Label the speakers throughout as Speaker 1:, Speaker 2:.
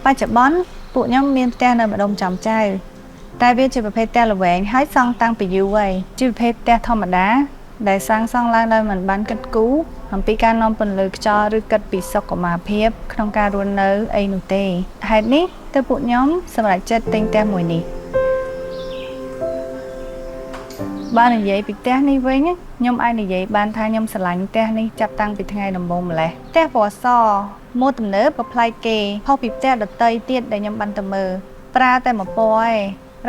Speaker 1: បច្ចុប្បន្នពួកខ្ញុំមានផ្ទះនៅម្ដុំចំចៅតែវាជាប្រភេទផ្ទះល្វែងហើយសង់តាំងពីយូរហើយជាប្រភេទផ្ទះធម្មតាដែលសាងសង់ឡើងដោយមិនបានគិតគូរអំពីការនាំពន្លឺខ្យល់ឬគិតពីសុខុមាលភាពក្នុងការរស់នៅអីនោះទេហេតុនេះទើបពួកខ្ញុំសម្រេចចិត្តទិញផ្ទះមួយនេះបើនិយាយពីផ្ទះនេះវិញខ្ញុំអាចនិយាយបានថាខ្ញុំស្រឡាញ់ផ្ទះនេះចាប់តាំងពីថ្ងៃដំបូងម្លេះផ្ទះពណ៌សម៉ូដទំនើបក៏ប្លែកគេខុសពីផ្ទះដទៃទៀតដែលខ្ញុំបានទៅមើលប្រើតែមួយពណ៌ឯង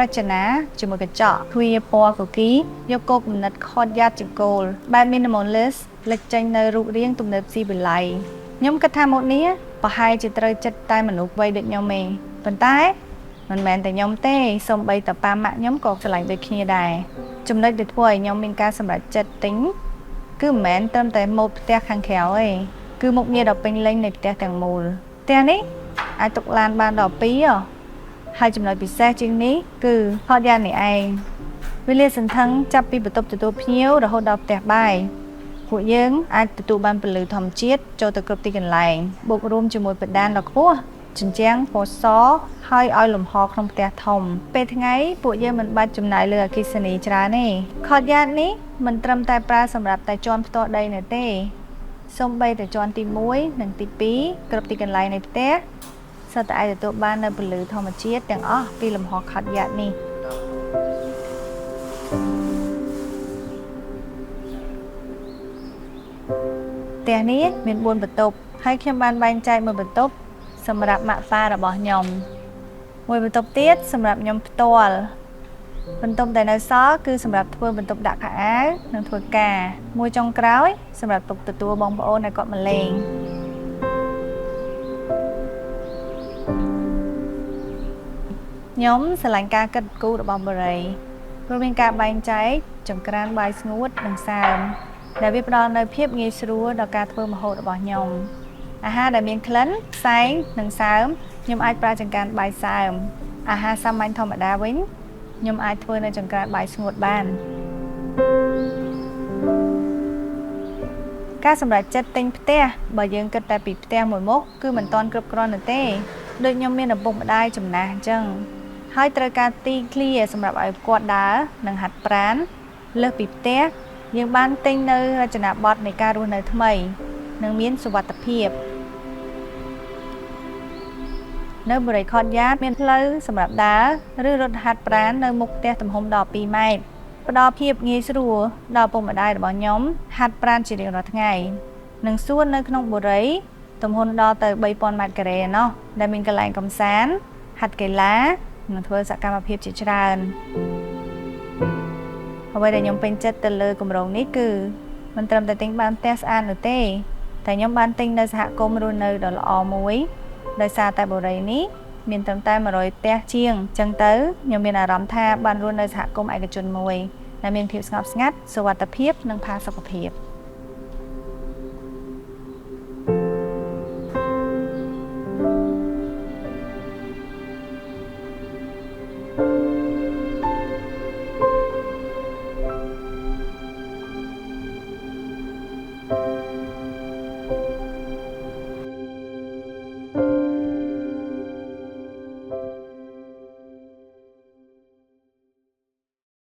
Speaker 1: រចនាជាមួយកញ្ចក់ទ្វារពណ៌កូគីយកគោលគំនិតខតយ៉ាត់ជាគោលបែប minimalist លេចចេញនៅរូបរាងទំនើបស៊ីវិល័យខ្ញុំគិតថាម៉ូដនេះប្រហែលជាត្រូវចិត្តតែមនុស្សវ័យដូចខ្ញុំឯងប៉ុន្តែមិនមែនតែខ្ញុំទេសូម្បីតែប៉ាម៉ាក់ខ្ញុំក៏ស្រឡាញ់ដូចគ្នាដែរចំណុចដែលធ្វើឲ្យខ្ញុំមានការសម្រេចចិត្តទិញគឺមិនមែនត្រឹមតែម៉ូដផ្ទះខាងក្រៅទេគឺមុខងារដ៏ពេញលេញនៃផ្ទះទាំងមូលផ្ទះនេះអាចទុកឡានបានដល់2ហើយចំណុចពិសេសជាងនេះគឺហត់យ៉ាងនេះឯងវាលាតសន្ធឹងចាប់ពីបន្ទប់ទទួលភ្ញៀវរហូតដល់ផ្ទះបាយពួកយើងអាចទទួលបានពន្លឺធម្មជាតិចូលទៅគ្រប់ទីកន្លែងបូករួមជាមួយពេដានដ៏ខ្ពស់ជញ្ជាំងពណ៌សហើយឲ្យលំហក្នុងផ្ទះធំពេលថ្ងៃពួកយើងមិនបាច់ចំណាយលើអគ្គិសនីច្រើនទេខតយ៉ាតនេះមិនត្រឹមតែប្រើសម្រាប់តែជាន់ផ្ទាល់ដីនោះទេសូម្បីតែជាន់ទី1និងទី2គ្រប់ទីកន្លែងនៃផ្ទះសុទ្ធតែអាចទទួលបាននូវពន្លឺធម្មជាតិទាំងអស់ពីលំហខតយ៉ាតនេះផ្ទះនេះមាន4បន្ទប់ហើយខ្ញុំបានបែងចែកមួយបន្ទប់សម្រាប់ម៉ាក់ហ្វារបស់ខ្ញុំមួយបន្ទប់ទៀតសម្រាប់ខ្ញុំផ្ទាល់បន្ទប់ដែលនៅសល់គឺសម្រាប់ធ្វើបន្ទប់ដាក់ខោអាវនិងធ្វើការមួយចុងក្រោយសម្រាប់ទុកទទួលបងប្អូនដែលគាត់មកលេងខ្ញុំស្រឡាញ់ការគិតគូររបស់បរិយព្រោះមានការបែងចែកចង្ក្រានបាយស្ងួតនិងសើមដែលវាផ្ដល់នូវភាពងាយស្រួលដល់ការធ្វើម្ហូបរបស់ខ្ញុំអាហារដែលមានក្លិនផ្សែងនិងសើមខ្ញុំអាចប្រើចង្ក្រានបាយសើមអាហារសាមញ្ញធម្មតាវិញខ្ញុំអាចធ្វើនៅចង្ក្រានបាយស្ងួតបានការសម្រេចចិត្តទិញផ្ទះបើយើងគិតតែពីផ្ទះមួយមុខគឺមិនទាន់គ្រប់គ្រាន់នោះទេដូចខ្ញុំមានឪពុកម្ដាយចំណាស់អញ្ចឹងហើយត្រូវការទីធ្លាសម្រាប់ឲ្យគាត់ដើរនិងហាត់ប្រាណលើសពីផ្ទះយើងបានទិញនៅរចនាបថនៃការរស់នៅថ្មីនិងមានសុវត្ថិភាពនៅបរិយាខតយ៉ាតមានផ្លូវសម្រាប់ដើរឬរត់ហាត់ប្រាណនៅមុខផ្ទះទំហំដល់2ម៉ែត្រផ្ដល់ភាពងាយស្រួលដល់ពុកម្ដាយរបស់ខ្ញុំហាត់ប្រាណជារៀងរាល់ថ្ងៃនិងសួននៅក្នុងបុរីទំហំដល់ទៅ3000ម៉ែត្រការ៉េណោះដែលមានកន្លែងកម្សាន្តហាត់កីឡានិងធ្វើសកម្មភាពជាច្រើនអ្វីដែលខ្ញុំពេញចិត្តទៅលើគម្រោងនេះគឺមិនត្រឹមតែទិញបានផ្ទះស្អាតនោះទេតែខ្ញុំបានទិញនៅសហគមន៍រស់នៅដ៏ល្អមួយដោយសារតែបុរីនេះមានត្រឹមតែ100ផ្ទះជាងអញ្ចឹងទៅខ្ញុំមានអារម្មណ៍ថាបានរស់នៅសហគមន៍ឯកជនមួយដែលមានភាពស្ងប់ស្ងាត់សុវត្ថិភាពនិងផាសុកភាព